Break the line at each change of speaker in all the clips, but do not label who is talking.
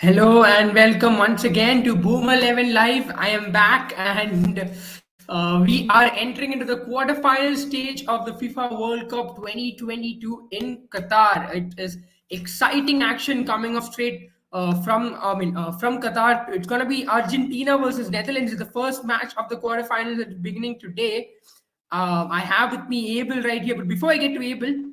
Hello and welcome once again to Boom 11 Live. I am back and we are entering into the quarterfinal stage of the FIFA World Cup 2022 in Qatar. It is exciting action coming off straight from Qatar. It's going to be Argentina versus Netherlands. It's the first match of the quarterfinals that's beginning today. I have with me Abel right here, but before I get to Abel,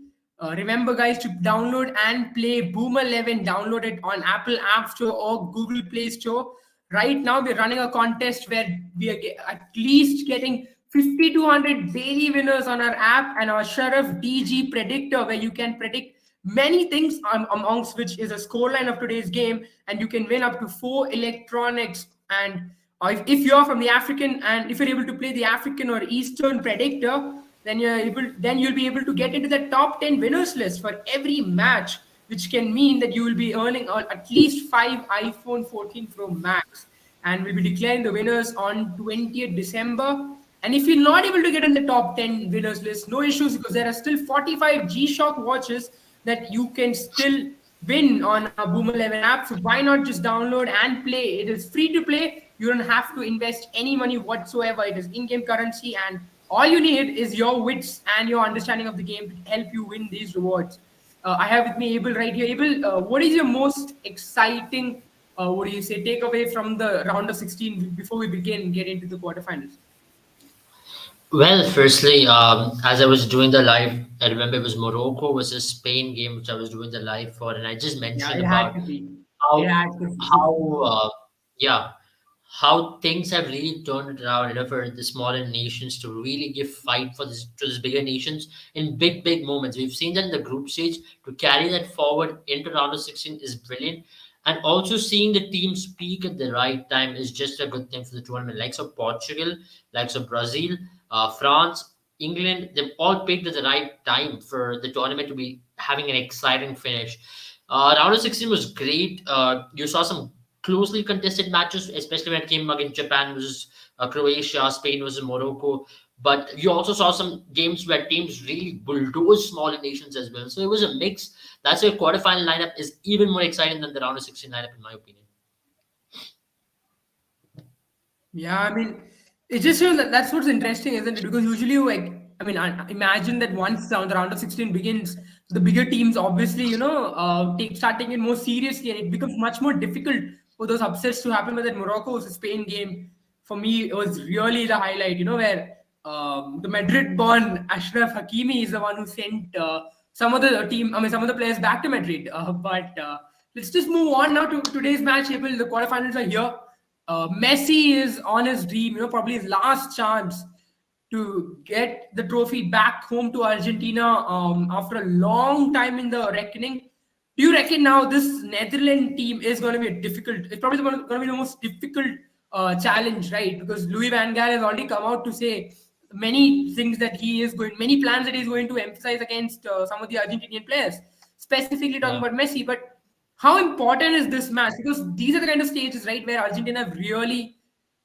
remember, guys, to download and play Boom 11. Download it on Apple App Store or Google Play Store. Right now, we're running a contest where we are at least getting 5,200 daily winners on our app and our Sheriff DG Predictor, where you can predict many things, amongst which is a scoreline of today's game, and you can win up to 4 electronics. And if you're from the African, and if you're able to play the African or Eastern Predictor, then you'll be able to get into the top 10 winners list for every match, which can mean that you will be earning at least 5 iPhone 14 Pro Max, and we'll be declaring the winners on 20th December. And if you're not able to get in the top 10 winners list, no issues, because there are still 45 G-Shock watches that you can still win on a Boom 11 app. So why not just download and play? It is free to play. You don't have to invest any money whatsoever. It is in-game currency, and all you need is your wits and your understanding of the game to help you win these rewards. I have with me Abel right here. Abel, what is your most exciting, what do you say, takeaway from the round of 16 before we begin get into the quarterfinals?
Well, firstly, as I was doing the live, I remember it was Morocco versus Spain game, which I was doing the live for, and I just
Yeah,
mentioned
it had
about
to be. It
how
had to be.
how yeah, how things have really turned around, for the smaller nations to really give fight for this to these bigger nations in big moments. We've seen that in the group stage. To carry that forward into round of 16 is brilliant. And also seeing the teams peak at the right time is just a good thing for the tournament. Likes of Portugal, likes of Brazil, France, England, they've all peaked at the right time for the tournament to be having an exciting finish. Round of 16 was great. You saw some closely contested matches, especially when it came against Japan versus Croatia, Spain versus Morocco. But you also saw some games where teams really bulldozed smaller nations as well. So it was a mix. That's why quarterfinal lineup is even more exciting than the round of 16 lineup, in my opinion.
Yeah, I mean, it's just, that's what's interesting, isn't it? Because usually, like, I mean, I imagine that once the round of 16 begins, the bigger teams obviously, start taking it more seriously, and it becomes much more difficult for those upsets to happen. But that Morocco versus Spain game, for me, it was really the highlight, where the Madrid-born Ashraf Hakimi is the one who sent some of the players back to Madrid. But let's just move on now to today's match. April, the quarterfinals are here. Messi is on his dream, probably his last chance to get the trophy back home to Argentina after a long time in the reckoning. Do you reckon now this Netherlands team is going to be a difficult? It's probably going to be the most difficult challenge, right? Because Louis Van Gaal has already come out to say many plans that he's going to emphasize against some of the Argentinian players, specifically talking
Yeah.
about Messi. But how important is this match? Because these are the kind of stages, right, where Argentina have really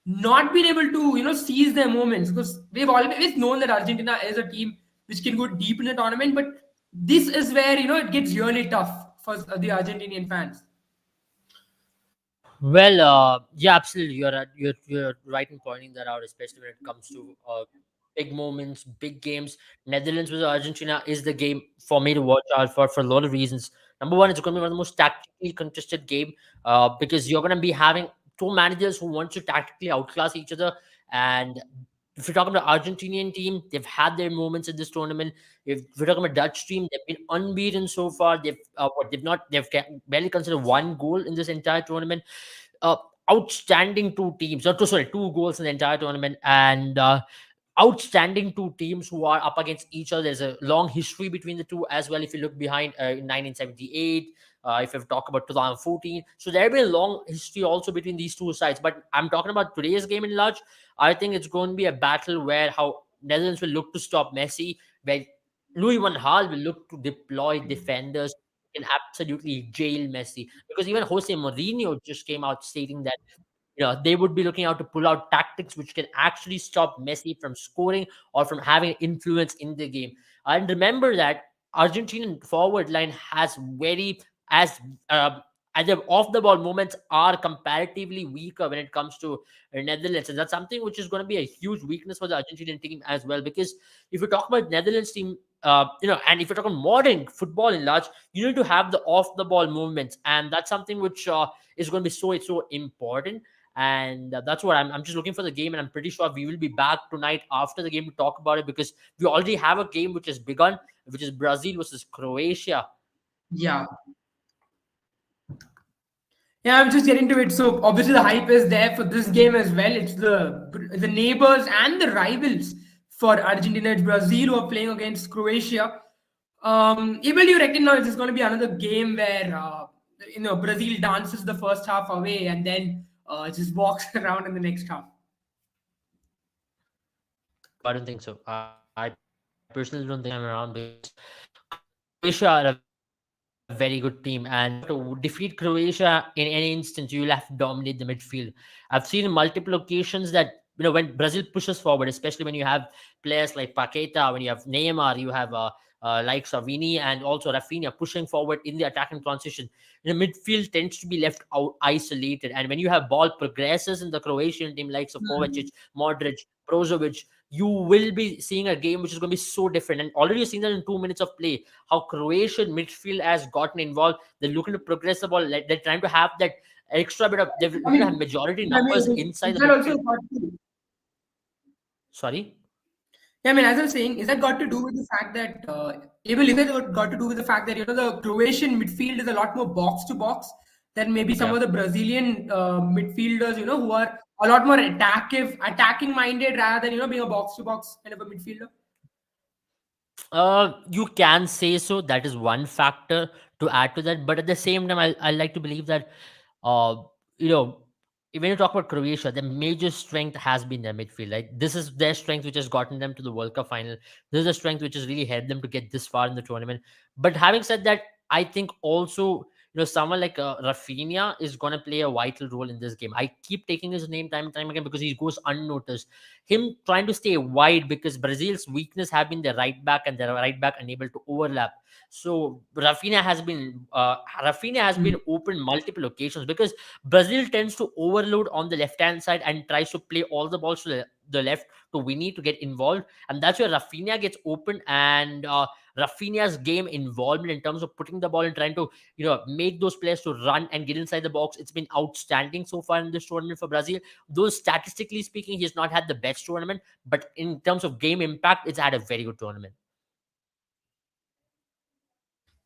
not been able to, seize their moments. Because we've always known that Argentina is a team which can go deep in the tournament, but this is where it gets really tough for the Argentinian fans.
Well, yeah, absolutely. You're right in pointing that out, especially when it comes to big moments, big games. Netherlands versus Argentina is the game for me to watch out for a lot of reasons. Number one, it's going to be one of the most tactically contested game because you're going to be having two managers who want to tactically outclass each other. And if you're talking about the Argentinian team, they've had their moments in this tournament. If we're talking about Dutch team, they've been unbeaten so far. They've barely considered one goal in this entire tournament. uh, Outstanding two teams. Sorry, two goals in the entire tournament, and outstanding two teams who are up against each other. There's a long history between the two as well. If you look behind in 1978, if you talk about 2014, so there will be a long history also between these two sides. But I'm talking about today's game in large. I think it's going to be a battle where how Netherlands will look to stop Messi, where Louis van Gaal will look to deploy defenders can absolutely jail Messi. Because even Jose Mourinho just came out stating that they would be looking out to pull out tactics which can actually stop Messi from scoring or from having influence in the game. And remember that Argentinian forward line has very as and the off the ball movements are comparatively weaker when it comes to Netherlands, and that's something which is going to be a huge weakness for the Argentinian team as well. Because if you talk about Netherlands team, and if you're talking modern football in large, you need to have the off the ball movements, and that's something which is going to be so important. And that's what I'm just looking for the game, and I'm pretty sure we will be back tonight after the game to talk about it, because we already have a game which has begun, which is Brazil versus Croatia.
Yeah. Yeah, I'm just getting to it. So obviously the hype is there for this game as well. It's the neighbors and the rivals for Argentina. It's Brazil who are playing against Croatia. Even you reckon now it's going to be another game where Brazil dances the first half away and then just walks around in the next half.
No, I don't think so. I personally don't think I'm around, because Croatia are a very good team, and if you want to defeat Croatia in any instance, you will have to dominate the midfield. I've seen in multiple occasions that when Brazil pushes forward, especially when you have players like Paqueta, when you have Neymar, you have like Savini and also Rafinha pushing forward in the attacking transition. The midfield tends to be left out isolated, and when you have ball progresses in the Croatian team, likes of Kovacic, Modric, Brozovic, you will be seeing a game which is going to be so different. And already you've seen that in 2 minutes of play, how Croatian midfield has gotten involved. They're looking to progress the ball. They're trying to have that extra bit of. They're
I
looking to have
mean,
majority
I
numbers
mean,
inside
is
the
that also
midfield.
got to,
Sorry.
yeah, I mean, as I was saying, is that got to do with the fact that Abel, is that got to do with the fact that the Croatian midfield is a lot more box to box than maybe some
Yeah.
of the Brazilian midfielders, who are a lot more attacking minded rather than being a box to box kind of a midfielder.
You can say so. That is one factor to add to that. But at the same time, I like to believe that, uh, you know, when you talk about Croatia, the major strength has been their midfield. Like, this is their strength which has gotten them to the World Cup final. This is the strength which has really helped them to get this far in the tournament. But having said that, I think also, someone like Rafinha is going to play a vital role in this game. I keep taking his name time and time again because he goes unnoticed. Him trying to stay wide, because Brazil's weakness have been their right back, and their right back unable to overlap. So Rafinha has been open multiple occasions, because Brazil tends to overload on the left hand side and tries to play all the balls to the left to Winnie to get involved, and that's where Rafinha gets open. And Rafinha's game involvement in terms of putting the ball and trying to make those players to run and get inside the box, it's been outstanding so far in this tournament for Brazil. Though statistically speaking, he's not had the best tournament, but in terms of game impact, it's had a very good tournament.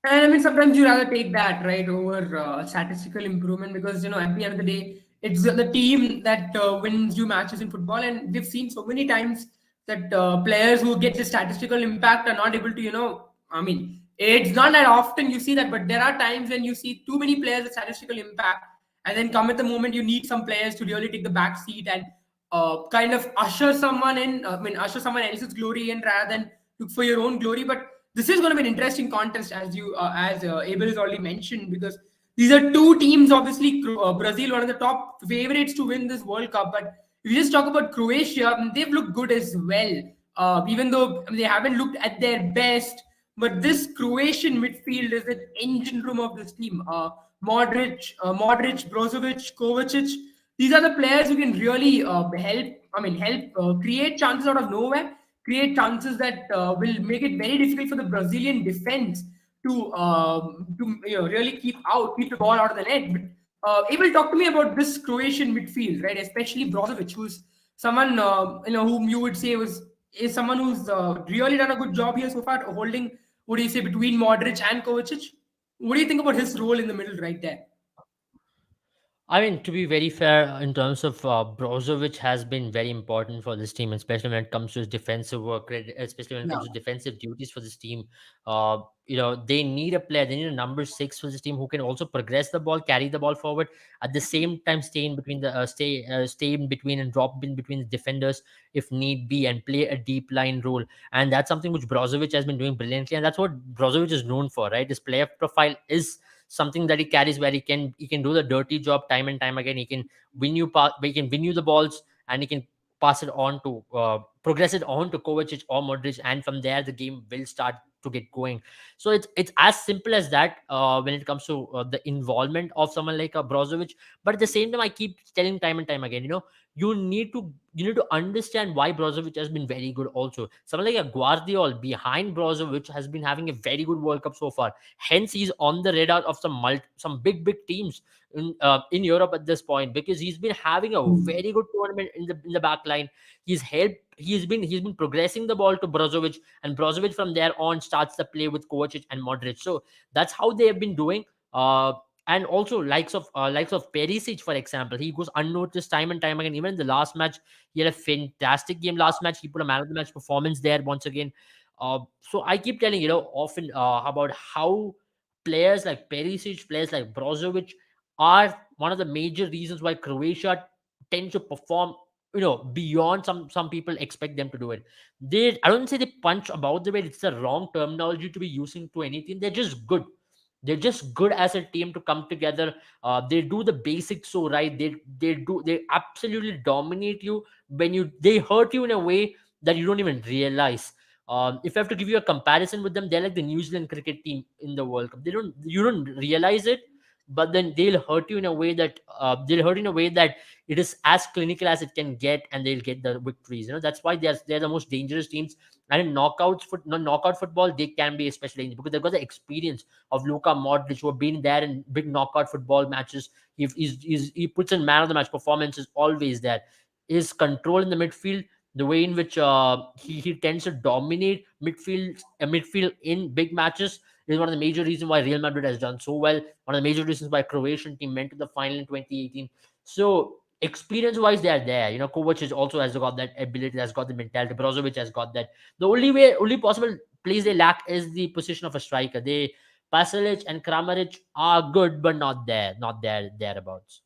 And I mean, sometimes you rather take that right over statistical improvement because at the end of the day, it's the team that wins you matches in football, and we've seen so many times that players who get the statistical impact are not able to. I mean, it's not that often you see that, but there are times when you see too many players with statistical impact, and then come at the moment you need some players to really take the back seat and kind of usher someone in. I mean, usher someone else's glory in rather than look for your own glory, but this is going to be an interesting contest, as Abel has already mentioned, because these are two teams. Obviously, Brazil, one of the top favorites to win this World Cup. But if you just talk about Croatia, they've looked good as well. Even though they haven't looked at their best, but this Croatian midfield is the engine room of this team. Modric, Brozovic, Kovacic. These are the players who can really help. I mean, help create chances out of nowhere, create chances that will make it very difficult for the Brazilian defense to really keep the ball out of the net. But Abel, talk to me about this Croatian midfield, right? Especially Brozovic, who's someone whom you would say is someone who's really done a good job here so far, holding, what do you say, between Modric and Kovacic. What do you think about his role in the middle right there?
I mean, to be very fair, in terms of Brozovic has been very important for this team, especially when it comes to his defensive work, right? Especially when it
Yeah.
comes to defensive duties for this team. They need a player, they need a number six for this team who can also progress the ball, carry the ball forward, at the same time stay in between stay in between and drop in between the defenders if need be, and play a deep line role. And that's something which Brozovic has been doing brilliantly, and that's what Brozovic is known for, right? His player profile is something that he carries, where he can do the dirty job time and time again. He can win you the balls, and he can pass it on to progress it on to Kovacic or Modric, and from there the game will start to get going. So it's as simple as that when it comes to the involvement of someone like a Brozovic. But at the same time, I keep telling time and time again, you need to understand why Brozovic has been very good. Also, someone like a Guardiola behind Brozovic has been having a very good World Cup so far. Hence, he's on the radar of some big teams in Europe at this point, because he's been having a very good tournament in the back line. He's helped. He's been progressing the ball to Brozovic, and Brozovic from there on starts the play with Kovacic and Modric. So that's how they have been doing. Uh, and also likes of Perisic, for example, he goes unnoticed time and time again. Even in the last match, he had a fantastic game. Last match, he put a man of the match performance there once again. So I keep telling often about how players like Perisic, players like Brozovic are one of the major reasons why Croatia tends to perform beyond some people expect them to do it. I don't say they punch above the weight. It's the wrong terminology to be using to anything. They're just good. They're just good as a team to come together. They do the basics so right. They absolutely dominate you when they hurt you in a way that you don't even realize. If I have to give you a comparison with them, they're like the New Zealand cricket team in the World Cup. You don't realize it, but then they'll hurt you in a way that it is as clinical as it can get, and they'll get the victories. That's why they're the most dangerous teams. And in knockout football, they can be especially dangerous because they've got the experience of Luka Modric, who have been there in big knockout football matches. He puts in man of the match performances always there. His control in the midfield, the way in which he tends to dominate midfield in big matches, is one of the major reasons why Real Madrid has done so well. One of the major reasons why Croatian team went to the final in 2018. So experience wise, they are there. Kovac also has got that ability, has got the mentality. Brozovic has got that. The only possible place they lack is the position of a striker. Pasalic and Kramaric are good, but not there thereabouts.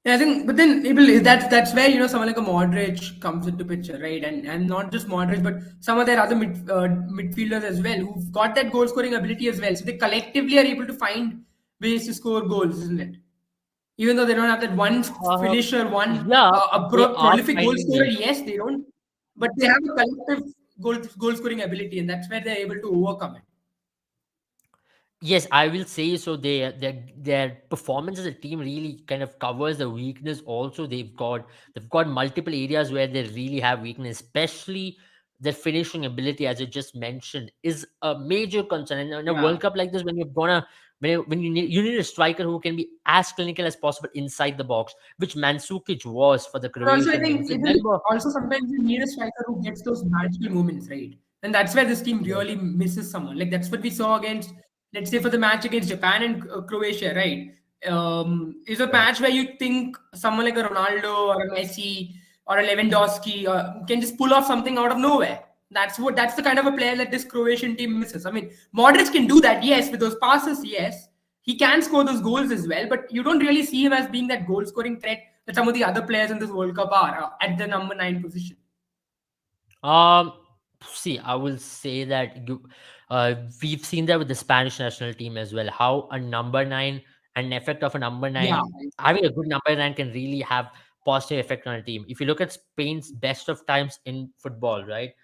Yeah, I think, but then Abel, that's where someone like a Modric comes into picture, right? And not just Modric, but some of their other midfielders as well, who've got that goal scoring ability as well. So they collectively are able to find ways to score goals, isn't it? Even though they don't have that one
Uh,
finisher, one
yeah, they are
prolific goal
finding
scorer.
ways.
Yes, they don't, but they have a collective goal scoring ability, and that's where they're able to overcome it.
Yes, I will say so. Their performance as a team really kind of covers the weakness. Also, they've got multiple areas where they really have weakness, especially their finishing ability, as I just mentioned, is a major concern. And in a
Yeah.
World Cup like this, when you need a striker who can be as clinical as possible inside the box, which Mandzukic was for the
But also, I
Croatian team.
think
If you
it will
remember,
also sometimes you need a striker who gets those magical moments, right? And that's where this team
yeah,
really misses someone. Like that's what we saw against, let's say, for the match against Japan and Croatia, right? Is a
yeah.
match where you think someone like a Ronaldo or a Messi or a Lewandowski can just pull off something out of nowhere. That's the kind of a player that this Croatian team misses. I mean, Modric can do that, yes, with those passes, yes. He can score those goals as well, but you don't really see him as being that goal scoring threat that some of the other players in this World Cup are at the number 9 position.
Um, See, I will say that we've seen that with the Spanish national team as well. How a number nine, an effect of a number
Yeah.
nine, having a good number nine can really have positive effect on a team. If you look at Spain's best of times in football, right?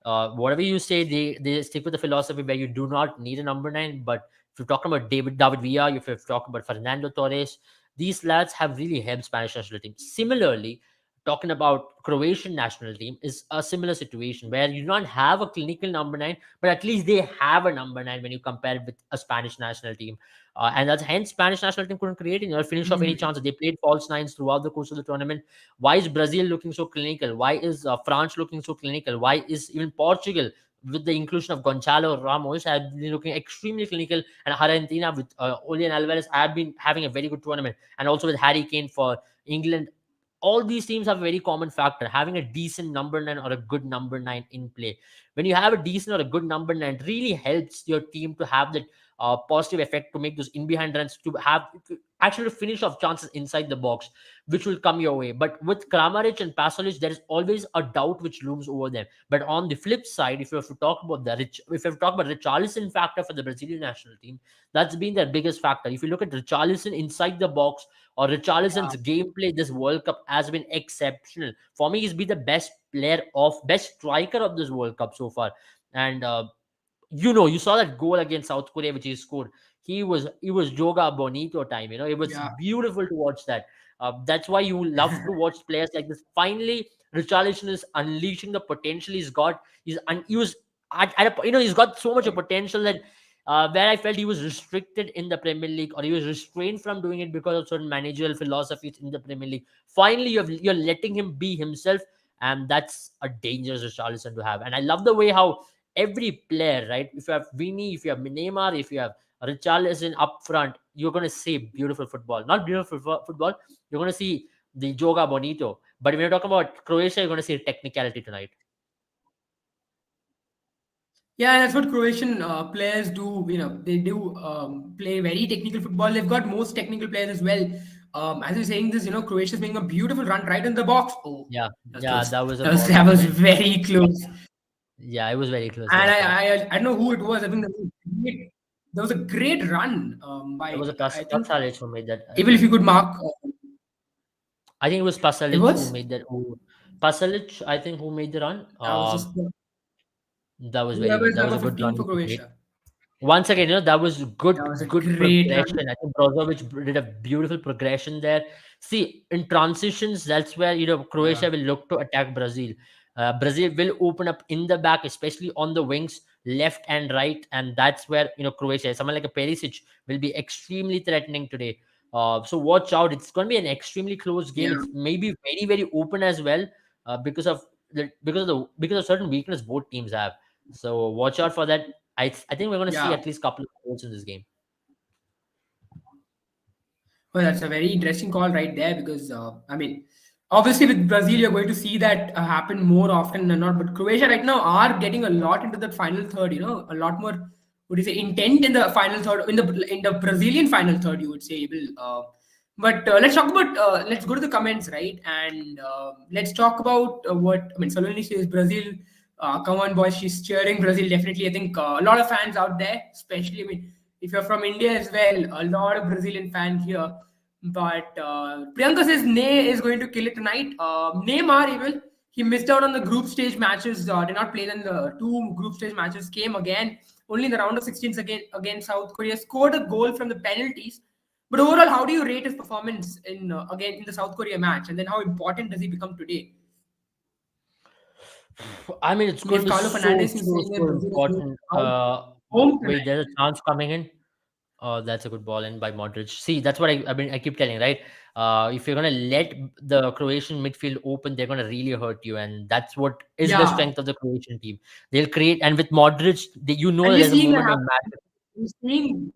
Whatever you say, they stick with the philosophy where you do not need a number nine. But if you're talking about David Villa, if you're talking about Fernando Torres, these lads have really helped Spanish national team. Similarly, talking about Croatian national team is a similar situation where you don't have a clinical number nine, but at least they have a number nine when you compare it with a Spanish national team. And that's hence Spanish national team couldn't create finish off any
Mm.
chance. They played false nines throughout the course of the tournament. Why is Brazil looking so clinical? Why is France looking so clinical? Why is even Portugal, with the inclusion of Gonzalo Ramos, have been looking extremely clinical, and Argentina with Julian Alvarez have been having a very good tournament, and also with Harry Kane for England. All these teams have a very common factor, having a decent number nine or a good number nine in play. When you have a decent or a good number nine, it really helps your team to have that positive effect, to make those in behind runs, to actually finish off chances inside the box, which will come your way. But with Kramaric and Pasalic, there is always a doubt which looms over them. But on the flip side, if you have to talk about Richarlison factor for the Brazilian national team, that's been their biggest factor. If you look at Richarlison inside the box, or
Yeah.
Richarlison's gameplay this World Cup has been exceptional. For me, he's been the best best striker of this World Cup so far. And you saw that goal against South Korea, which he scored. He was Joga Bonito time. It was
Yeah.
beautiful to watch that. That's why you love to watch players like this. Finally, Richarlison is unleashing the potential he's got. He was he's got so much of potential that where I felt he was restricted in the Premier League, or he was restrained from doing it because of certain managerial philosophies in the Premier League. Finally, you're letting him be himself, and that's a dangerous Richarlison to have. And I love the way how every player, right? If you have Vini, if you have Neymar, if you have Richarlison up front, you're going to see beautiful football. Not beautiful football, you're going to see the Joga Bonito. But when you're talking about Croatia, you're going to see technicality tonight.
Yeah, that's what Croatian players do. They do play very technical football. They've got most technical players as well. As you're saying this, Croatia's making a beautiful run right in the box. Oh,
Yeah,
that's
yeah,
close.
that was a
That was,
ball
that
that
was
went.
very close.
Yeah, it was very close
And
there,
I,
but
I, I don't know who it was. I think there was a great run
it was
by,
a
I think,
Pasalic who made that.
even if you could mark,
I think it was
it
Pasalic who
was,
made that. Pasalic, I think, who made the run.
I was just,
That was very
whoever
good.
is
That was
number
a good
15
run
for
which he made.
Croatia.
Once again, that was
That was a
good
great run.
progression. I think Brozovic did a beautiful progression there. See, in transitions, that's where
Yeah.
Croatia will look to attack Brazil. Brazil will open up in the back, especially on the wings, left and right, and that's where Croatia, someone like a Perisic, will be extremely threatening today. So watch out. It's going to be an extremely close game.
Yeah.
It's maybe very very open as well, because of certain weakness both teams have. So watch out for that. I think we're going to see
Yeah.
at least a couple of goals in this game.
Well, that's a very interesting call right there because, I mean, obviously with Brazil, you're going to see that happen more often than not. But Croatia right now are getting a lot into the final third, a lot more, what do you say, intent in the final third, in the Brazilian final third, you would say, Will. But let's go to the comments, right? And let's talk about what, I mean, Saloni says Brazil, come on, boys, she's cheering Brazil, definitely. I think a lot of fans out there, especially, I mean, if you're from India as well, a lot of Brazilian fans here. But Priyanka says Ney is going to kill it tonight. Neymar, even he missed out on the group stage matches. Did not play in the two group stage matches. Came again only in the round of 16s again against South Korea. Scored a goal from the penalties. But overall, how do you rate his performance in again in the South Korea match? And then how important does he become today?
I mean, it's
We
going
have
to be
Carlo Fernandez is saying that
so
Brazil is going
important.
out home
Wait,
tonight.
there's a chance coming in. Oh, that's a good ball in by Modric. See, that's what I keep telling, right? If you're gonna let the Croatian midfield open, they're gonna really hurt you, and that's what is the
Yeah,
strength of the Croatian team. They'll create, and with Modric, that
and we're
there's a
seeing that
moment of
happen.
magic.
We're seeing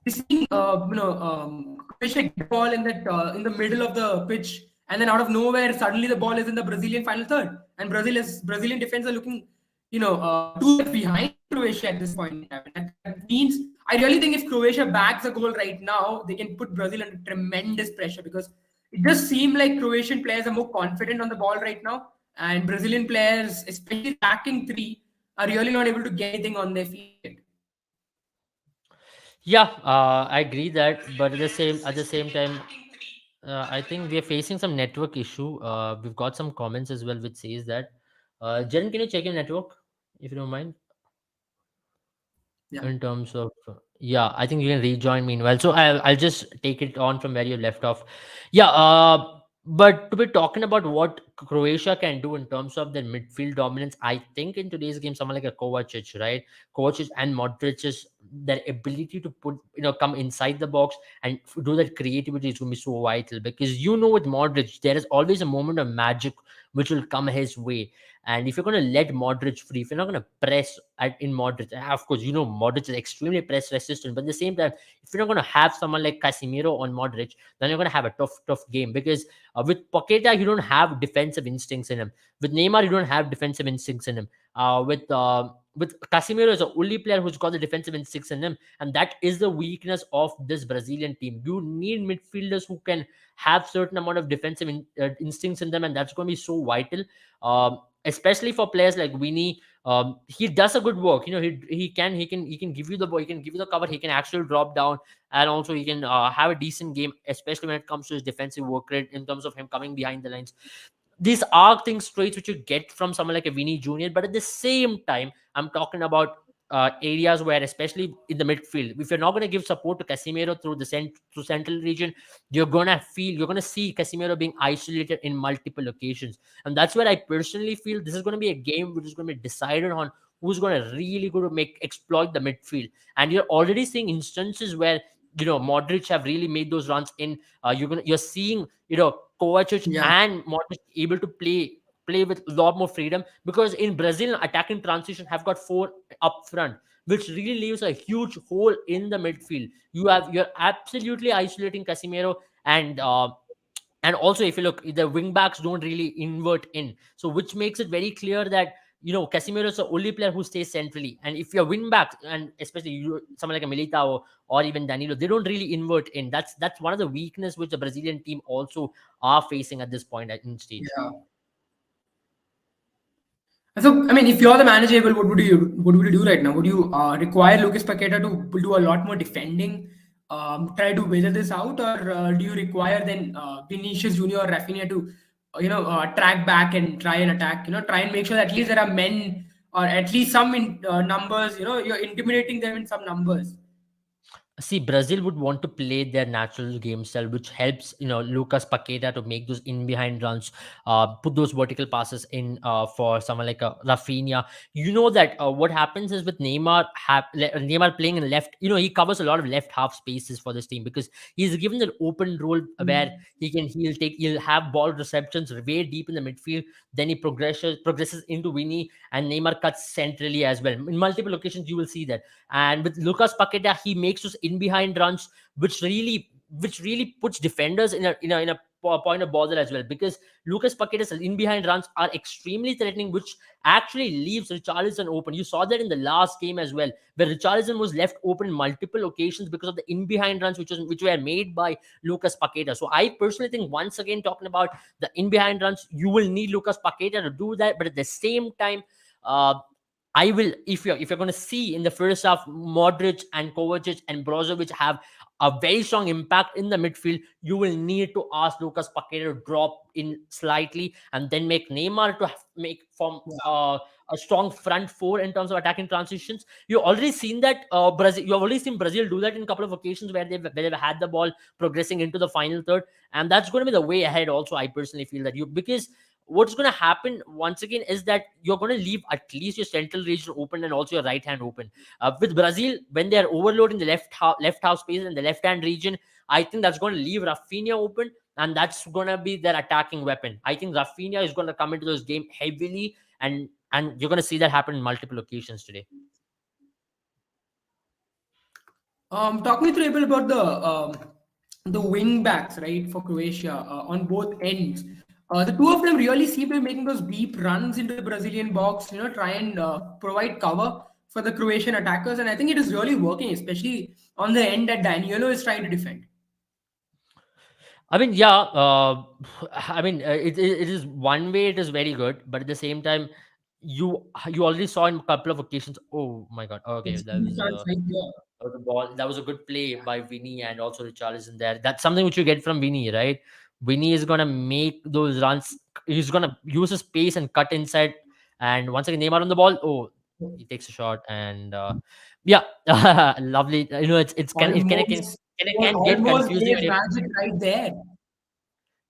we're seeing Croatia get the ball in the middle of the pitch, and then out of nowhere, suddenly the ball is in the Brazilian final third, and Brazilian defense are looking, two steps behind Croatia at this point in time. And that means I really think if Croatia bags a goal right now, they can put Brazil under tremendous pressure because it does seem like Croatian players are more confident on the ball right now, and Brazilian players, especially attacking three, are really not able to get anything on their feet yet.
Yeah, I agree that, but at the same time, I think we are facing some network issue. We've got some comments as well which says that. Jen, can you check your network if you don't mind?
Yeah.
In terms of yeah, I think you can rejoin meanwhile, so I'll just take it on from where you left off. Yeah, but to be talking about what Croatia can do in terms of their midfield dominance, I think in today's game someone like a Kovacic, right? Kovacic and Modric's, their ability to come inside the box and do that creativity is going to be so vital, because with Modric there is always a moment of magic which will come his way. And if you're going to let Modric free, if you're not going to press in Modric, of course, Modric is extremely press resistant. But at the same time, if you're not going to have someone like Casemiro on Modric, then you're going to have a tough game. Because with Paqueta, you don't have defensive instincts in him. With Neymar, you don't have defensive instincts in him. With Casemiro is the only player who's got the defensive instincts in him, and that is the weakness of this Brazilian team. You need midfielders who can have certain amount of defensive instincts in them, and that's going to be so vital. Especially for players like Winnie. He does a good work. He can give you the ball, he can give you the cover, he can actually drop down, and also he can have a decent game, especially when it comes to his defensive work rate in terms of him coming behind the lines. these are things traits which you get from someone like a Vinny Jr. But at the same time, I'm talking about areas where, especially in the midfield, if you're not going to give support to Casemiro through the through central region, you're gonna see Casemiro being isolated in multiple occasions, and that's where I personally feel this is going to be a game which is going to be decided on who's going to really go to make exploit the midfield. And you're already seeing instances where Modric have really made those runs in. You're seeing Kovacic
Yeah.
and Modric able to play with a lot more freedom, because in Brazil, attacking transition have got four up front, which really leaves a huge hole in the midfield. You're absolutely isolating Casemiro, and also if you look, the wing backs don't really invert in, so which makes it very clear that Casemiro is the only player who stays centrally. And if your wing backs, and especially someone like a Militao or even Danilo, they don't really invert in. That's one of the weakness which the Brazilian team also are facing at this point in stage.
Yeah. So, I mean, if you're the manager, well, what would you do right now? Would you require Lucas Paqueta to do a lot more defending, try to weather this out, or do you require then Vinicius Junior or Rafinha to, track back and try and attack? Try and make sure that at least there are men or at least some numbers. You're intimidating them in some numbers.
See, Brazil would want to play their natural game style, which helps Lucas Paqueta to make those in behind runs, put those vertical passes in for someone like Rafinha. You know that what happens is with Neymar playing in left. He covers a lot of left half spaces for this team, because he's given an open role where he'll have ball receptions way deep in the midfield. Then he progresses into Vinny, and Neymar cuts centrally as well. In multiple occasions, you will see that. And with Lucas Paqueta, he makes those in behind runs, which really puts defenders in a point of bother as well, because Lucas Paqueta's in behind runs are extremely threatening, which actually leaves Richarlison open. You saw that in the last game as well, where Richarlison was left open multiple occasions because of the in behind runs which were made by Lucas Paqueta. So I personally think, once again, talking about the in behind runs, you will need Lucas Paqueta to do that, but at the same time, uh, I will, if you're going to see in the first half, Modric and Kovacic and Brozovic have a very strong impact in the midfield, you will need to ask Lucas Paqueta to drop in slightly, and then make Neymar to make from a strong front four in terms of attacking transitions. You've already seen that Brazil. You've already seen Brazil do that in a couple of occasions where they've had the ball progressing into the final third, and that's going to be the way ahead. Also, I personally feel that because what's going to happen once again is that you're going to leave at least your central region open and also your right hand open. With Brazil, when they're overloading the left half space and the left hand region, I think that's going to leave Rafinha open, and that's going to be their attacking weapon. I think Rafinha is going to come into this game heavily, and you're going to see that happen in multiple occasions today.
Talk me through a bit about the wing backs, right, for Croatia on both ends. The two of them really seem to be making those deep runs into the Brazilian box, try and provide cover for the Croatian attackers. And I think it is really working, especially on the end that Danilo is trying to defend.
I mean, yeah. I mean, it is one way. It is very good, but at the same time, you already saw in a couple of occasions. Oh my God! Okay,
It's two shots right there.
that was a ball. That was a good play by Vinny and also Richarlison there. That's something which you get from Vinny, right? Vinny is gonna make those runs. He's gonna use his pace and cut inside. And once again, Neymar on the ball. Oh, he takes a shot, and yeah, lovely.
Almost,
can get
almost
confusing.
plays magic right there.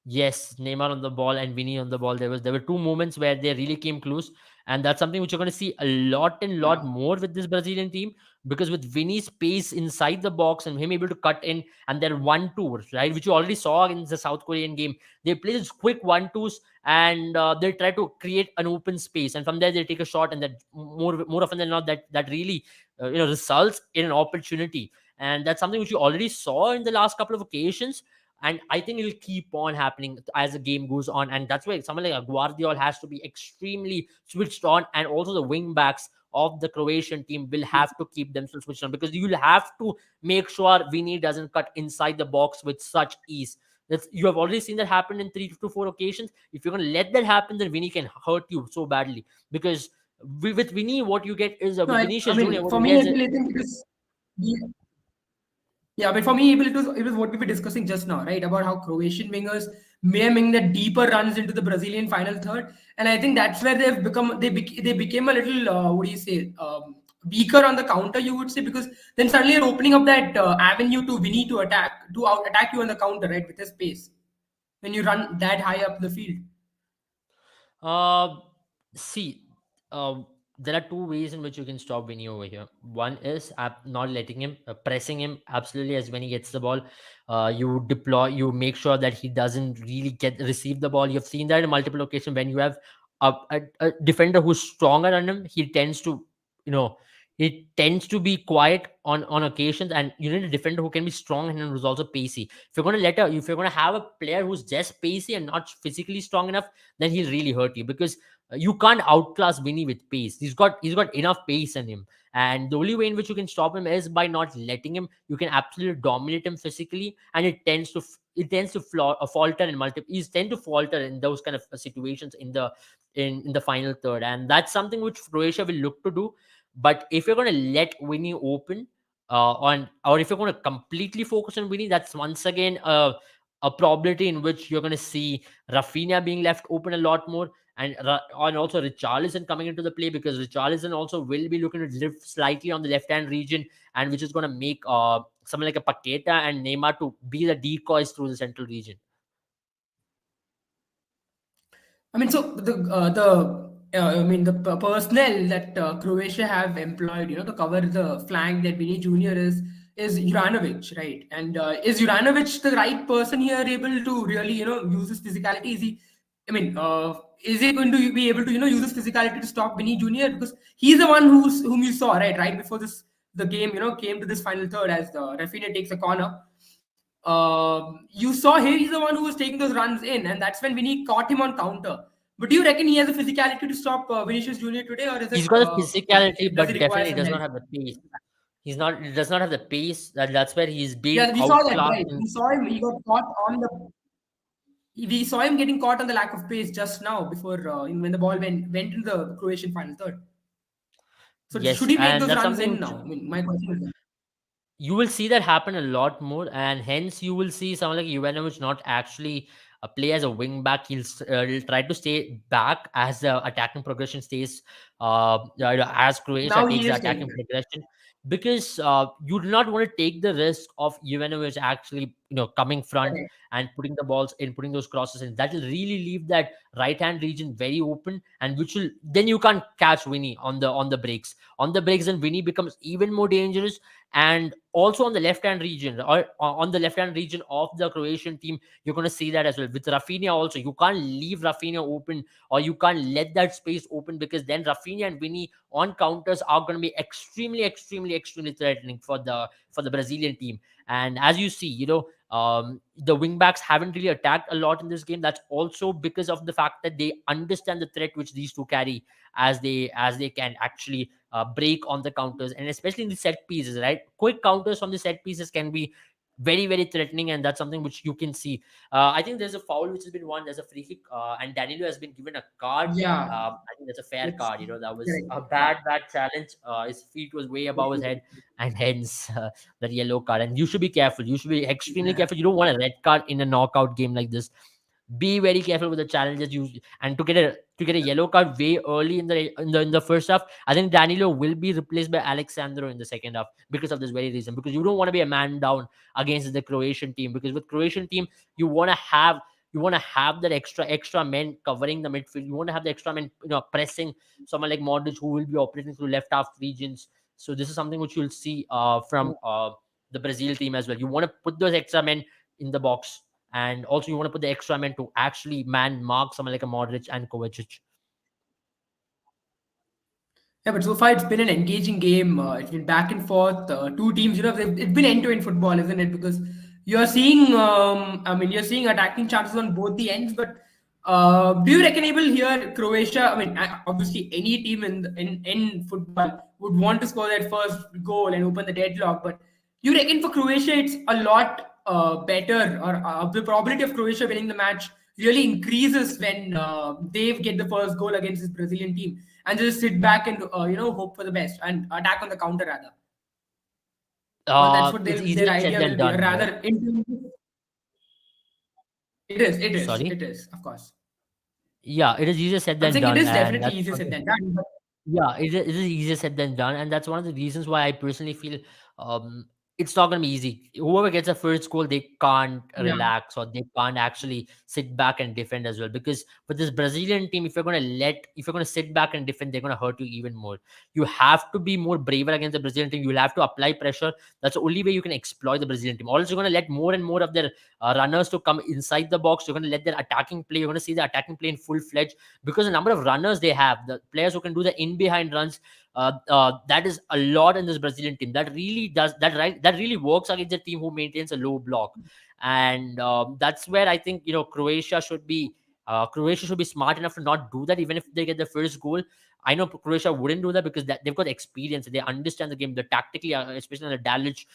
Yes, Neymar on the ball and Vinny on the ball. There were two moments where they really came close, and that's something which you're going to see a lot and lot
Yeah.
more with this Brazilian team, because with Vinny's pace inside the box and him able to cut in, and their 1-2, right, which you already saw in the South Korean game. They play these quick 1-2s, and they try to create an open space, and from there they take a shot, and that more often than not that really results in an opportunity. And that's something which you already saw in the last couple of occasions, and I think it'll keep on happening as the game goes on. And that's why someone like a Guardiola has to be extremely switched on, and also the wing backs of the Croatian team will have to keep themselves switched on, because you'll have to make sure Vini doesn't cut inside the box with such ease. You have already seen that happen in 3 to 4 occasions. If you're going to let that happen, then Vini can hurt you so badly, because with Vini, what you get is
No,
with
I
Vinicius Junior,
mean,
what
for
you
me,
get
I
is
feel I think it is. Yeah, but for me, it was what we were discussing just now, right? About how Croatian wingers maiming the deeper runs into the Brazilian final third. And I think that's where they became a little what do you say, weaker on the counter, you would say, because then suddenly you're opening up that avenue to Vinny to attack you on the counter, right, with his pace when you run that high up the field.
Uh, See, uh, there are two ways in which you can stop Vinny over here. One is not letting him, pressing him absolutely as when he gets the ball. You make sure that he doesn't really get receive the ball. You've seen that in multiple occasions when you have a defender who's stronger than him. You know, he tends to be quiet on occasions, and you need a defender who can be strong and who's also pacey. If you're going to have a player who's just pacey and not physically strong enough, then he'll really hurt you because you can't outclass Vinny with pace. He's got enough pace in him, and the only way in which you can stop him is by not letting him. You can absolutely dominate him physically, and falter in multiple. He tend to falter in those kind of situations in the final third, and that's something which Croatia will look to do. But if you're going to let Vinny open, on or if you're going to completely focus on Vinny, that's once again a probability in which you're going to see Rafinha being left open a lot more, and also Richarlison coming into the play, because Richarlison also will be looking to lift slightly on the left hand region, and which is going to make someone like a Paqueta and Neymar to be the decoys through the central region.
I mean, so the personnel that Croatia have employed, to cover the flank that Vinny Junior is Juranovic, right? And is Juranovic the right person here, able to really, use his physicality? I mean, is he going to be able to, use his physicality to stop Vinny Junior? Because he's the one whom you saw, right before the game, came to this final third as Rafinha takes a corner. You saw he's the one who was taking those runs in, and that's when Vinny caught him on counter. But do you reckon he has the physicality to stop Vinicius Junior today, or is
He's
it
got a physicality,
does he
but
require
definitely
some
does
help?
not have the pace. He does not have the pace. That's where he's
Yeah,
being
we saw that,
outclassed.
right? We saw him. He got caught on the. We saw him getting caught on the lack of pace just now before when the ball went into the Croatian final third. So
Yes,
should he make
and
those
that's
runs
something
in
which
now? I mean, my question is that.
you will see that happen a lot more, and hence you will see someone like Juvanovic not actually play as a wing back. He'll try to stay back as the attacking progression stays, as Croatia
Now
takes
he
the
is
attacking
getting.
progression, because you do not want to take the risk of Juvanovic actually coming front
Correct.
and putting the balls in, putting those crosses in. That will really leave that right hand region very open, and which will then you can't catch Vinny on the breaks. On the breaks, then Vinny becomes even more dangerous. And also on the left hand region, or on the left hand region of the Croatian team, you're going to see that as well with Rafinha. Also, you can't leave Rafinha open, or you can't let that space open, because then Rafinha and Vinny on counters are going to be extremely threatening for the Brazilian team. And as you see, the wingbacks haven't really attacked a lot in this game. That's also because of the fact that they understand the threat which these two carry, as they can actually break on the counters, and especially in the set pieces, right? Quick counters from the set pieces can be very threatening, and that's something which you can see. I think there's a foul which has been won. There's a free kick, and Danilo has been given a card.
Yeah,
I think that's a fair
it's
card. That was
correct.
a
Yeah.
bad challenge. His feet was way above his head, and hence that yellow card. And you should be careful. You should be extremely
Yeah.
careful. You don't want a red card in a knockout game like this. Be very careful with the challenges you, and to get a yellow card way early in the first half. I think Danilo will be replaced by Alexandro in the second half because of this very reason, because you don't want to be a man down against the Croatian team, because with Croatian team you want to have that extra men covering the midfield. You want to have the extra men pressing someone like Modric, who will be operating through left half regions. So this is something which you'll see from the Brazil team as well. You want to put those extra men in the box, and also you want to put the extra men to actually man mark someone like a Modric and Kovacic.
Yeah, but so far it's been an engaging game. It's been back and forth. Two teams, it's been end-to-end football, isn't it? Because you're seeing attacking chances on both the ends. But do you reckon able here Croatia? I mean, obviously any team in football would want to score that first goal and open the deadlock. But you reckon for Croatia it's a lot better, or the probability of Croatia winning the match really increases when they get the first goal against this Brazilian team, and just sit back and hope for the best and attack on the counter rather. Or that's what
It's
their
easier said
idea
than
will be, or
done, right?
rather into. It is. It is.
Sorry.
It is. Of course.
Yeah, it is easier said
I'm
than
saying it
done,
is
and
definitely
that's
easier
one
said
thing.
than done. But
Yeah, it is easier said than done, and that's one of the reasons why I personally feel um, it's not going to be easy. Whoever gets a first goal, they can't
yeah,
relax or they can't actually sit back and defend as well. Because with this Brazilian team, if you're going to sit back and defend, they're going to hurt you even more. You have to be more braver against the Brazilian team. You'll have to apply pressure. That's the only way you can exploit the Brazilian team. Also, you're going to let more and more of their runners to come inside the box. You're going to let their attacking play. You're going to see the attacking play in full fledged because the number of runners they have, the players who can do the in behind runs, that is a lot in this Brazilian team. That really does that right. That really works against a team who maintains a low block, and that's where I think Croatia should be. Croatia should be smart enough to not do that, even if they get the first goal. I know Croatia wouldn't do that because they've got experience. They understand the game. They're tactically, especially on the Dalic,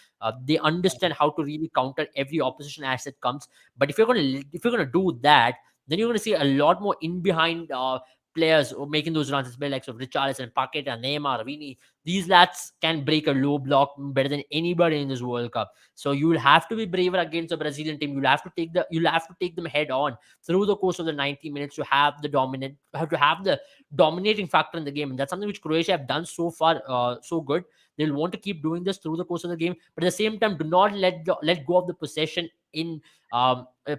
they understand how to really counter every opposition as it comes. But if you're gonna do that, then you're gonna see a lot more in behind players making those runs, especially like Richarlison, Paqueta, Neymar, Vini. These lads can break a low block better than anybody in this World Cup. So you will have to be braver against the Brazilian team. You'll have to take them head on through the course of the 90 minutes to have the dominating factor in the game. And that's something which Croatia have done so far so good. They'll want to keep doing this through the course of the game, but at the same time, do not let go of the possession in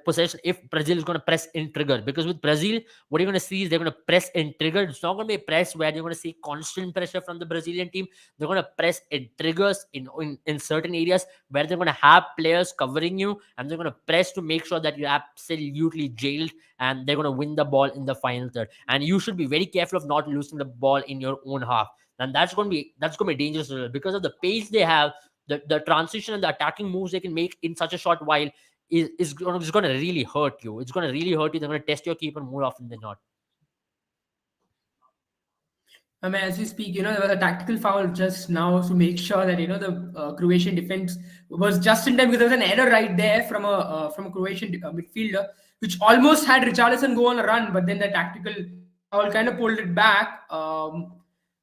possession if Brazil is going to press in trigger. Because with Brazil, what you're going to see is they're going to press and trigger. It's not going to be a press where you're going to see constant pressure from the Brazilian team. They're going to press in triggers in certain areas where they're going to have players covering you, and they're going to press to make sure that you're absolutely jailed, and they're going to win the ball in the final third. And you should be very careful of not losing the ball in your own half. And that's going to be dangerous because of the pace they have. The transition and the attacking moves they can make in such a short while is going to really hurt you. It's going to really hurt you. They're going to test your keeper more often than not.
I mean, as we speak, there was a tactical foul just now to make sure that the Croatian defense was just in time because there was an error right there from a Croatian midfielder, which almost had Richarlison go on a run, but then the tactical foul kind of pulled it back.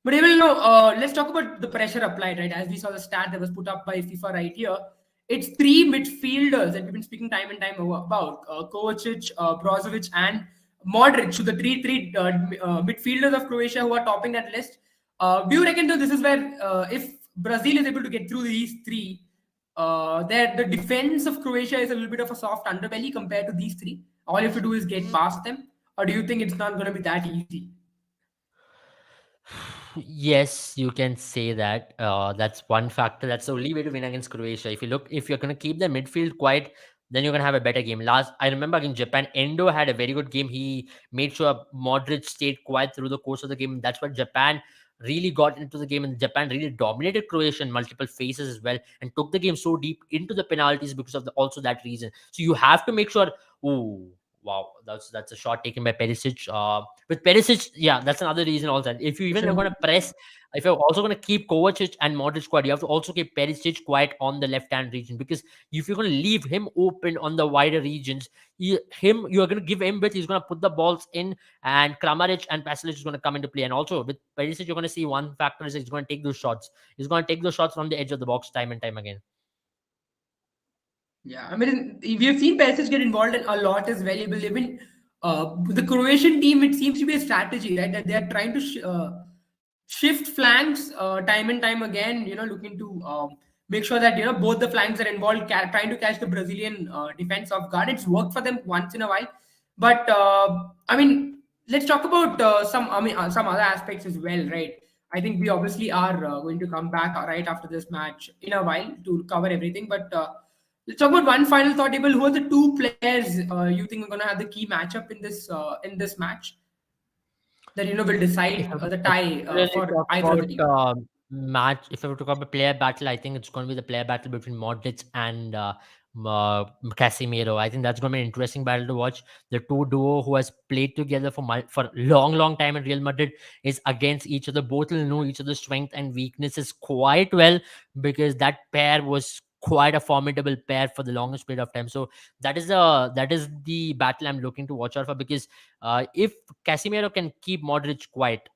But even let's talk about the pressure applied, right? As we saw the stat that was put up by FIFA right here, it's three midfielders that we've been speaking time and time about: Kovacic, Brozovic, and Modric. So the three midfielders of Croatia who are topping that list. Do you reckon though this is where if Brazil is able to get through these three, that the defense of Croatia is a little bit of a soft underbelly compared to these three? All you have to do is get past them, or do you think it's not going to be that easy?
Yes, you can say that. That's one factor. That's the only way to win against Croatia. If you're gonna keep the midfield quiet, then you're gonna have a better game. I remember against Japan, Endo had a very good game. He made sure Modric stayed quiet through the course of the game. That's what Japan really got into the game, and Japan really dominated Croatia in multiple phases as well, and took the game so deep into the penalties because of also that reason. So you have to make sure. Oh, wow, that's a shot taken by Perisic. With Perisic, yeah, that's another reason also. If you even are going to press, if you're also going to keep Kovacic and Modric quiet, you have to also keep Perisic quiet on the left-hand region, because if you're going to leave him open on the wider regions, you're going to give him width, he's going to put the balls in, and Kramaric and Pasalic is going to come into play. And also with Perisic, you're going to see one factor is he's going to take those shots. He's going to take those shots from the edge of the box time and time again.
Yeah, I mean, we have seen Perisic get involved in a lot as valuable. Even the Croatian team, it seems to be a strategy, right? That they are trying to shift flanks time and time again. Looking to make sure that both the flanks are involved, trying to catch the Brazilian defense off guard. It's worked for them once in a while, but I mean, let's talk about some other aspects as well, right? I think we obviously are going to come back right after this match in a while to cover everything, but. Let's talk about one final thought table. Who are the two players you think are going to have the key matchup in this match that will
If
decide
I were
the
to
tie
particularly
for
talk
either of the
about
team?
if I were to talk about player battle, I think it's going to be the player battle between Modric and Casemiro. I think that's going to be an interesting battle to watch. The two duo who has played together for long, long time in Real Madrid is against each other. Both will know each other's strength and weaknesses quite well, because that pair was quite a formidable pair for the longest period of time. So that is the battle I'm looking to watch out for, because if Casemiro can keep Modric quiet,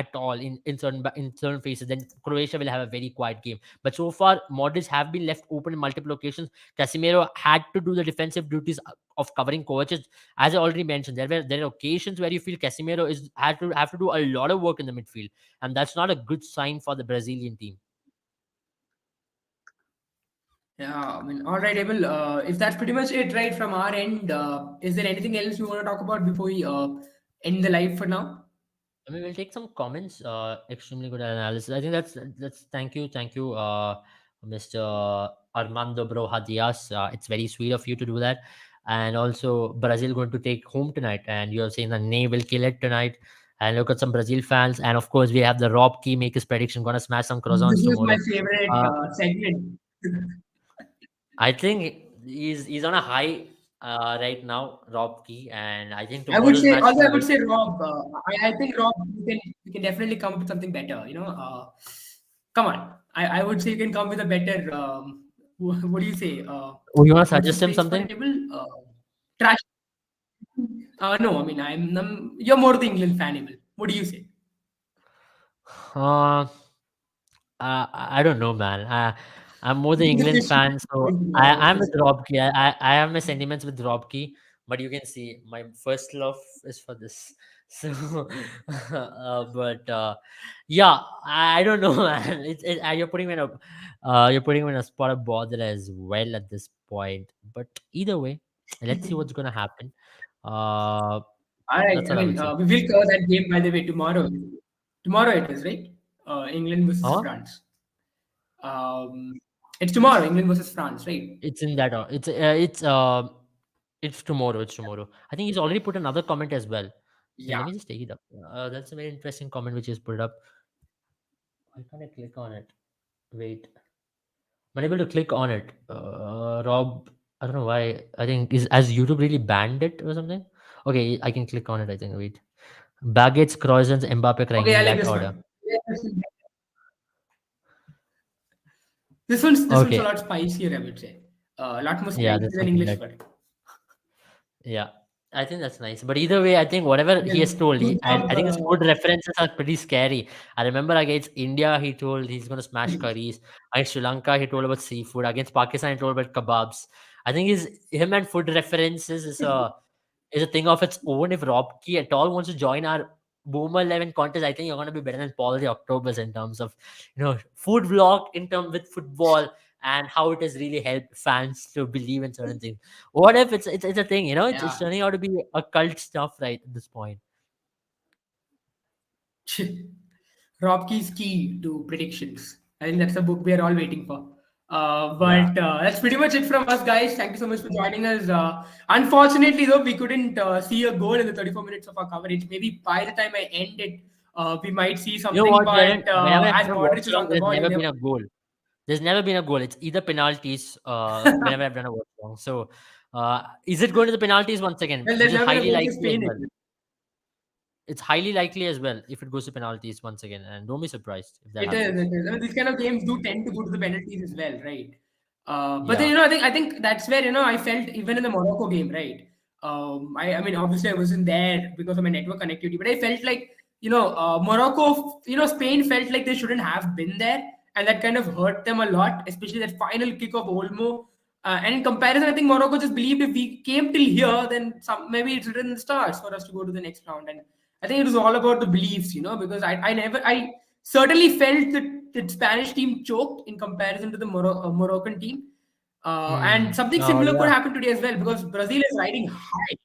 at all in certain phases, then Croatia will have a very quiet game. But so far, Modric have been left open in multiple occasions. Casemiro had to do the defensive duties of covering coaches. As I already mentioned, there are occasions where you feel Casemiro is have to do a lot of work in the midfield, and that's not a good sign for the Brazilian team.
Yeah, I mean, all right, Abel. If that's pretty much it, right, from our end, is there anything else you want to talk about before we end the live for now?
I mean, we'll take some comments. Extremely good analysis. I think that's thank you, Mr. Armando Broja Diaz. It's very sweet of you to do that. And also, Brazil going to take home tonight, and you're saying that Ney will kill it tonight. And look at some Brazil fans, and of course, we have the Rob Key make his prediction, gonna smash some croissants
This is my
tomorrow.
favorite
Uh,
segment.
I think he's on a high right now, Rob Key, and I think
I would
tomorrow's
say,
match is
although
gonna
I would
be.
say Rob, I think Rob, you can definitely come up with something better. Come on, I would say you can come with a better. What do you say?
Oh, you wanna
What's the
suggest him
phrase for
something?
it, Abel? Trash. No, I mean you're more the England fan, Abel. What do you say?
Uh, I don't know, man. I'm more the England
This should
fan, so
be tomorrow.
I'm with Rob Key. I have my sentiments with Rob Key, but you can see my first love is for this. So, but yeah, I don't know, man. You're putting me in a you're putting me in a spot of bother as well at this point. But either way, let's see what's gonna happen. Uh,
All right.
that's
I
all I
mean,
would say.
we will cover that game by the way tomorrow. Tomorrow it is right. England versus
Huh?
France. Um, it's tomorrow. England versus France, right?
It's in that. It's tomorrow. It's tomorrow. I think he's already put another comment as well. Here,
Yeah.
let me just take it up. That's a very interesting comment which he's put up. Why can't I click on it? Wait, I'm unable to click on it. Rob, I don't know why. I think is has YouTube really banned it or something? Okay, I can click on it. I think. Wait, baguettes, croissants, Mbappe crying
Okay, I
in
like
that
this
order.
one. Yeah, this one's a
Okay,
lot spicier, I would say. A lot more
yeah,
spicy
that's
than
something
English
that.
one.
Yeah, I think that's nice. But either way, I think whatever he
Because
has told,
good
and
job.
I think his food references are pretty scary. I remember against India, he told he's going to smash curries. Against Sri Lanka, he told about seafood. Against Pakistan, he told about kebabs. I think him and food references is a thing of its own. If Rob Key at all wants to join our Boomer 11 contest, I think you're going to be better than Paul the Octobers in terms of, food vlog in terms with football and how it has really helped fans to believe in certain things. What if it's a thing, it's
Yeah.
turning out to be a cult stuff right at this point.
Robkey's Key to Predictions. I think that's the book we are all waiting for.
Yeah.
But that's pretty much it from us, guys. Thank you so much for joining us. Unfortunately, though, we couldn't see a goal in the 34 minutes of our coverage. Maybe by the time I end it, we might see
You know
something.
what,
But
Jaren? Whenever I've
as
done a watch
Modric is
along,
on the
there's
ball, you
never
never.
been a goal. There's never been a goal. It's either penalties, whenever I've done a watch along. So, is it going to the penalties once again?
Well,
Which
there's
is
never been a
highly
goal for
likely as
Spain.
well. It's highly likely as well if it goes to penalties once again. And don't be surprised if that
It is.
happens.
It is. I mean, these kind of games do tend to go to the penalties as well, right? But then
Yeah.
I think that's where I felt even in the Morocco game, right? I mean, obviously I wasn't there because of my network connectivity, but I felt like Morocco, Spain felt like they shouldn't have been there, and that kind of hurt them a lot, especially that final kick of Olmo. And in comparison, I think Morocco just believed if we came till here, then maybe it's written in the stars for us to go to the next round. And I think it was all about the beliefs, because I certainly felt that the Spanish team choked in comparison to the Moroccan team. And
Hmm.
something
Oh,
similar could
yeah.
happen today as well because Brazil is riding high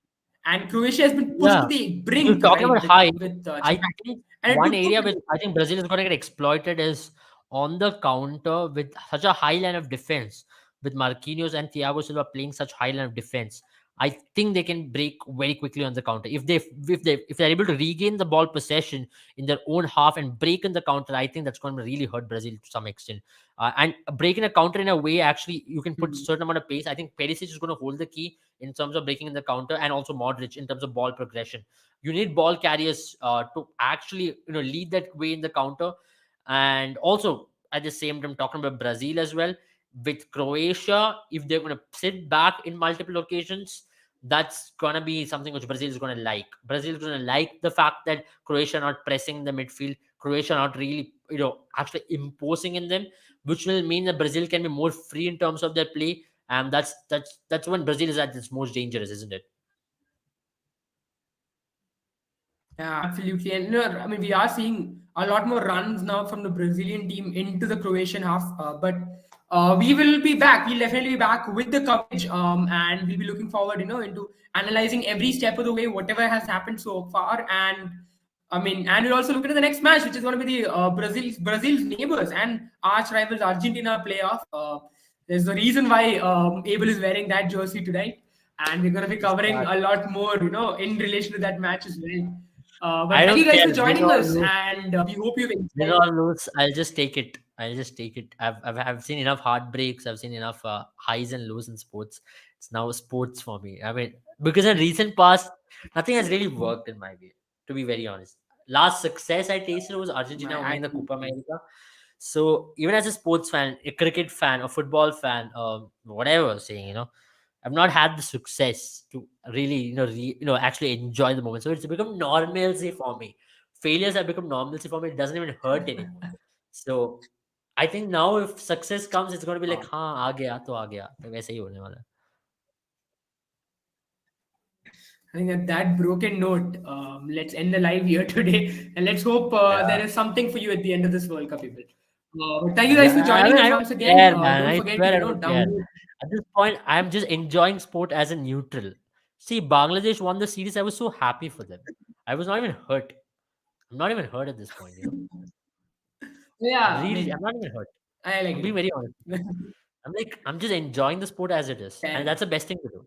and Croatia has been pushed
Yeah.
to the
If you're
brink,
talking
right,
about
with,
height,
with
I
Japan.
think
And it
one
would
area
put.
where I think Brazil is going to get exploited is on the counter with such a high line of defense, with Marquinhos and Thiago Silva playing such high line of defense. I think they can break very quickly on the counter if they're able to regain the ball possession in their own half and break in the counter. I think that's going to really hurt Brazil to some extent. And breaking a counter in a way, actually, you can put certain amount of pace. I think Perisic is going to hold the key in terms of breaking in the counter, and also Modric in terms of ball progression. You need ball carriers to actually lead that way in the counter. And also at the same time, talking about Brazil as well, with Croatia, if they're going to sit back in multiple occasions, that's gonna be something which Brazil is gonna like. Brazil is gonna like the fact that Croatia not pressing the midfield, Croatia not really, actually imposing in them, which will mean that Brazil can be more free in terms of their play, and that's when Brazil is at its most dangerous, isn't it?
Yeah, absolutely. And I mean, we are seeing a lot more runs now from the Brazilian team into the Croatian half. But we will be back. We'll definitely be back with the coverage. And we'll be looking forward, into analyzing every step of the way, whatever has happened so far. And I mean, and we'll also look at the next match, which is going to be the Brazil's neighbors and arch rivals Argentina playoff. There's the reason why Abel is wearing that jersey tonight, and we're going to be
Just
covering
that.
a lot more, in relation to that match as well. But
I
thank you
don't
guys
care,
for
win
joining
or
us,
lose.
and we hope you've
Win
enjoyed.
or lose, I'll just take it. I'll just take it. I've seen enough heartbreaks. I've seen enough highs and lows in sports. It's now sports for me. I mean, because in recent past, nothing has really worked in my way. To be very honest, last success I tasted was Argentina
I
winning the Copa
agree.
America. So even as a sports fan, a cricket fan, a football fan, whatever saying, I've not had the success to really, actually enjoy the moment. So it's become normalcy for me. Failures have become normalcy for me. It doesn't even hurt anymore. So I think now if success comes, it's going to be like, हाँ आ गया तो आ गया. तो वैसे ही होने वाला है.
I think at that broken note, let's end the live here today, and let's hope there
Yeah.
is something for you at the end of this World Cup, people. Thank you
Yeah,
guys for
I
joining
mean,
us
I don't
once again.
care, man.
Don't
I
forget to
swear I don't care.
download.
At this point, I'm just enjoying sport as a neutral. See, Bangladesh won the series. I was so happy for them. I was not even hurt. I'm not even hurt at this point.
Yeah, I
Really, I'm
mean,
not even hurt.
I
I'm being
agree.
very honest with you. I'm just enjoying the sport as it is,
Fair
and that's
enough.
the best thing to do.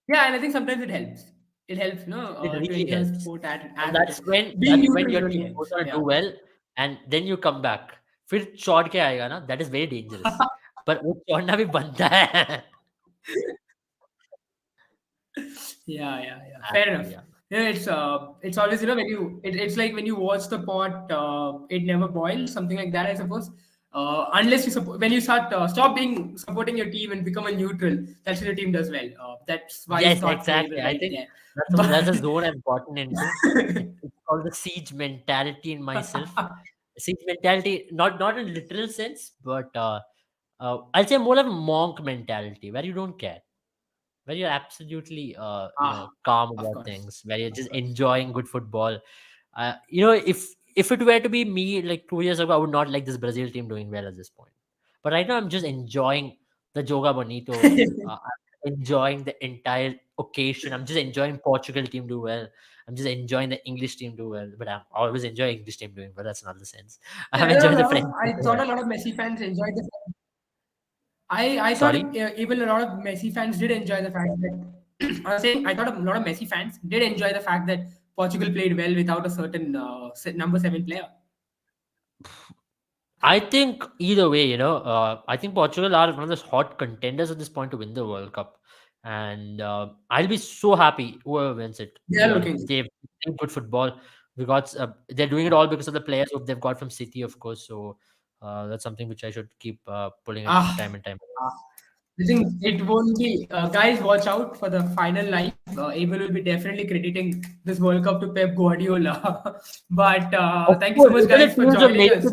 Yeah, and I think sometimes it helps. It helps,
It
to
really
enjoy
helps,
sport
and
as it is. Being
that's when
neutral
your
really
team goes
helps.
on to do
Yeah.
well, and then you come back. फिर चौड़ के आएगा ना, that is very dangerous. पर वो चौड़ना भी बनता है.
Yeah. Fair
Actually,
enough.
yeah.
Yeah, it's always, when it's like when you watch the pot, it never boils, something like that, I suppose. Unless when you stop being supporting your team and become a neutral, that's when your team does well. That's wise
Yes,
thought from Abel
exactly. I
right
think
there.
that's a
But
zone I've gotten into. It's called the siege mentality in myself. Siege mentality, not in literal sense, but I'll say more of a monk mentality where you don't care, where you're absolutely calm
of
about
course,
things, where you're
of
just
course.
enjoying good football. If it were to be me like 2 years ago, I would not like this Brazil team doing well at this point. But right now, I'm just enjoying the Joga Bonito. I'm enjoying the entire occasion. I'm just enjoying Portugal team do well. I'm just enjoying the English team do well. But I'm always enjoying English team doing well. That's not the sense.
Yeah,
I'm
there are
enjoying
a
the
lot of.
French team
I
doing
thought
well.
a lot of Messi fans enjoyed the. I thought
Sorry.
even a lot of Messi fans did enjoy the fact that I was saying I thought a lot of Messi fans did enjoy the fact that Portugal played well without a certain number seven player.
I think either way, I think Portugal are one of the hot contenders at this point to win the World Cup, and I'll be so happy whoever wins it. To
They
be
are
honest,
looking good.
they've played good football. They're doing it all because of the players who they've got from City, of course. So that's something which I should keep pulling it
Ah,
time and time.
ah. I think it won't be. Guys, watch out for the final live. Abel will be definitely crediting this World Cup to Pep Guardiola. But
Of
thank you so
course,
much, guys, for joining us.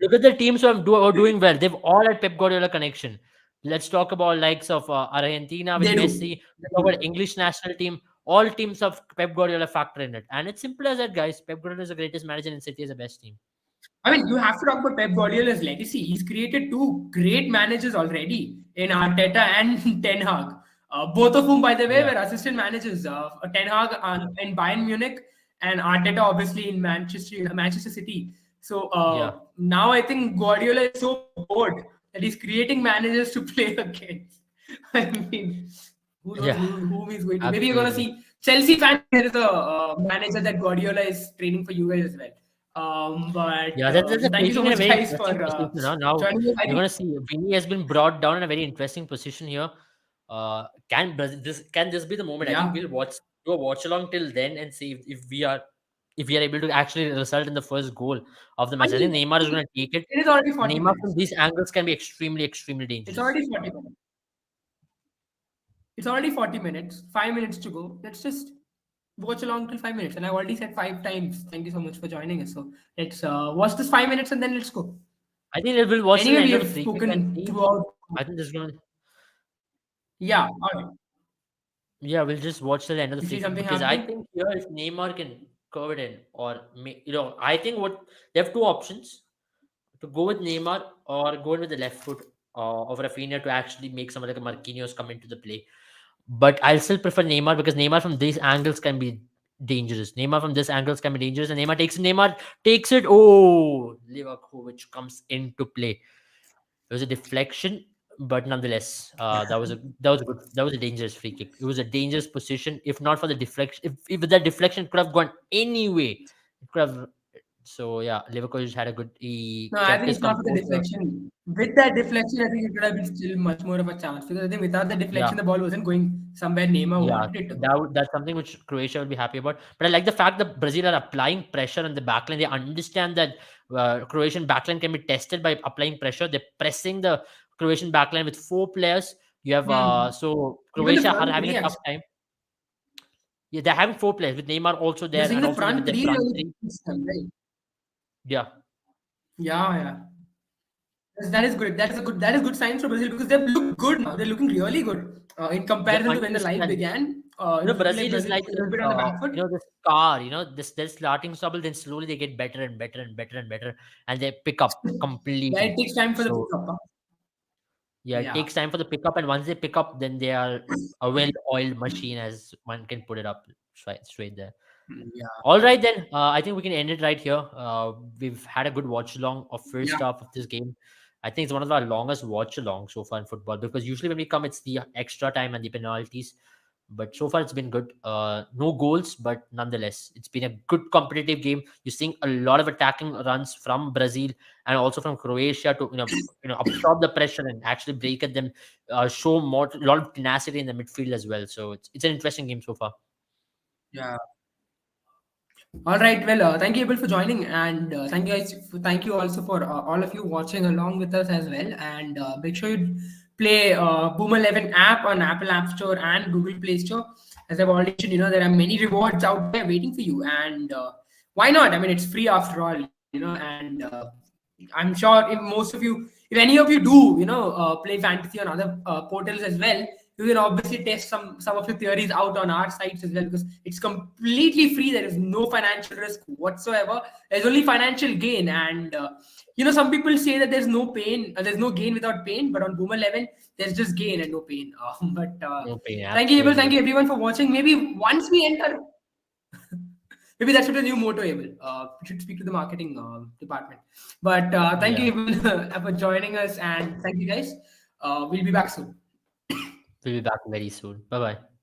look at the teams who are doing well. They've all had Pep Guardiola connection. Let's talk about likes of Argentina with
They do.
Messi. Let's talk about English national team. All teams have Pep Guardiola factor in it, and it's simple as that, guys. Pep Guardiola is the greatest manager, and City is the best team.
I mean, you have to talk about Pep Guardiola's legacy. He's created two great managers already in Arteta and Ten Hag. Both of whom, by the way,
Yeah,
were assistant managers. Ten Hag in Bayern Munich and Arteta, obviously, in Manchester City. So
yeah,
now I think Guardiola is so bored that he's creating managers to play against. I mean, who knows
yeah.
whom he's going to? Maybe you're going to
Absolutely.
see Chelsea fans. There is a manager that Guardiola is training for you guys as well. But
Yeah, that's
thank you so
making it a
much,
very
guys, for
interesting position. Now
joining us. I
you're
think,
gonna see Vinny has been brought down in a very interesting position here. Can this be the moment? I think
yeah,
we'll do a watch along till then and see if we are able to actually result in the first goal of the
I
match. I
mean,
think Neymar is gonna take it.
it is already 40
Neymar from
minutes.
these angles can be extremely
It's
dangerous.
already 40 minutes. It's already 40 minutes, 5 minutes to go. Let's just watch along till 5 minutes. And I've already said 5 times. Thank you so much for joining us. So let's watch this 5 minutes and then let's go.
I think we'll watch till
Anyway,
the
we
end of
have
the free kick and
spoken
see.
throughout.
I think this is going to.
Yeah, all right.
Yeah, we'll just watch till the end of the
You
free
see
kick
something
because I
happening?
think here if Neymar can curve it in or I think what they have two options to go with Neymar or go in with the left foot of Rafinha to actually make someone like a Marquinhos come into the play. But I'll still prefer Neymar because Neymar from these angles can be dangerous. Neymar from this angles can be dangerous, and Neymar takes it. Neymar takes it. Oh, Livakovic comes into play. It was a deflection, but nonetheless, that was a dangerous free kick. It was a dangerous position. If not for the deflection, if that deflection could have gone anyway, it could have. So yeah, Livakovic had a good. He
No, I
kept
think
his
it's not for the
composure.
deflection. With that deflection, I think it would have been still much more of a chance because I think without the
Yeah,
deflection, the ball wasn't going somewhere Neymar
yeah,
wanted it to go.
that's something which Croatia will be happy about. But I like the fact that Brazil are applying pressure on the backline. They understand that Croatian backline can be tested by applying pressure. They're pressing the Croatian backline with four players. You have
Hmm.
so
Even the
Croatia are
front
having a
three,
tough
actually.
time. Yeah, they're having four players with Neymar also
You're
there,
saying
and
the
also with
front
their
three
front
really
three.
fits them, right?
Yeah,
Yeah, yeah. That is good. That is a good. That is good signs for Brazil because they've looked good now. They're looking really good in
they're
comparison to when
finding
the
the
live
strength.
began. It was looking like
Brazil is
Brazil
like
was a little bit on the back foot.
this car. They're starting trouble, then slowly they get better and better and better and better, and they pick up
Yeah, it
completely.
takes time for the
So
pickup. Huh?
yeah, it
Yeah.
takes time for the pickup, and once they pick up, then they are a well-oiled machine, as one can put it up straight there.
Yeah.
All right, then. I think we can end it right here. We've had a good watch along of first
Yeah.
half of this game. I think it's one of our longest watch along so far in football because usually when we come, it's the extra time and the penalties. But so far, it's been good. No goals, but nonetheless, it's been a good competitive game. You're seeing a lot of attacking runs from Brazil and also from Croatia to absorb the pressure and actually break at them. Show a lot of tenacity in the midfield as well. So it's an interesting game so far.
Yeah. All right. Well, thank you, Abel, for joining, and thank you also for all of you watching along with us as well. And make sure you play Boom 11 app on Apple App Store and Google Play Store. As I've already mentioned, there are many rewards out there waiting for you, and why not? I mean, it's free after all, and I'm sure if most of you, if any of you do, play fantasy on other portals as well, you can obviously test some of your theories out on our sites as well because it's completely free. There is no financial risk whatsoever. There's only financial gain, and some people say that there's no pain, there's no gain without pain, but on Boom 11, there's just gain and no pain. But
No pain,
thank you, Abel.
absolutely.
Thank you, everyone, for watching. Maybe once we enter. Maybe that should be a new motto, Abel. We should speak to the marketing department. But thank
Yeah,
you, Abel, for joining us, and thank you, guys. We'll be back soon.
we'll be back very soon. Bye bye.